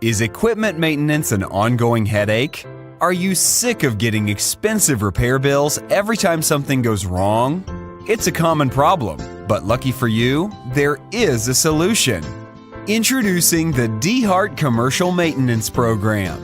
Is equipment maintenance an ongoing headache? Are you sick of getting expensive repair bills every time something goes wrong? It's a common problem, but lucky for you, there is a solution. Introducing the DeHart Commercial Maintenance Program.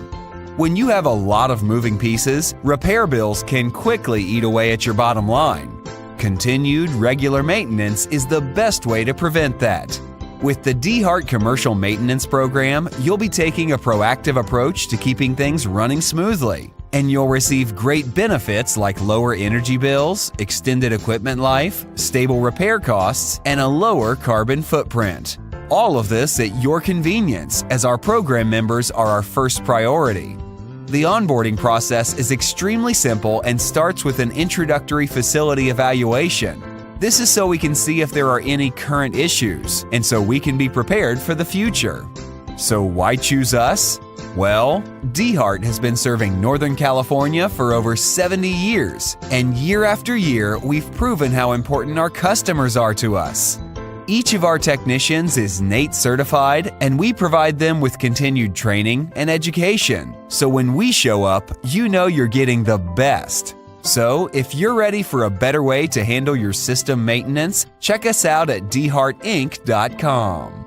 When you have a lot of moving pieces, repair bills can quickly eat away at your bottom line. Continued regular maintenance is the best way to prevent that. With the DeHart Commercial Maintenance Program, you'll be taking a proactive approach to keeping things running smoothly, and you'll receive great benefits like lower energy bills, extended equipment life, stable repair costs, and a lower carbon footprint. All of this at your convenience, as our program members are our first priority. The onboarding process is extremely simple and starts with an introductory facility evaluation. This is so we can see if there are any current issues, and so we can be prepared for the future. So why choose us? Well, DeHart has been serving Northern California for over 70 years, and year after year, we've proven how important our customers are to us. Each of our technicians is NATE certified, and we provide them with continued training and education. So when we show up, you know you're getting the best. So, if you're ready for a better way to handle your system maintenance, check us out at DeHartInc.com.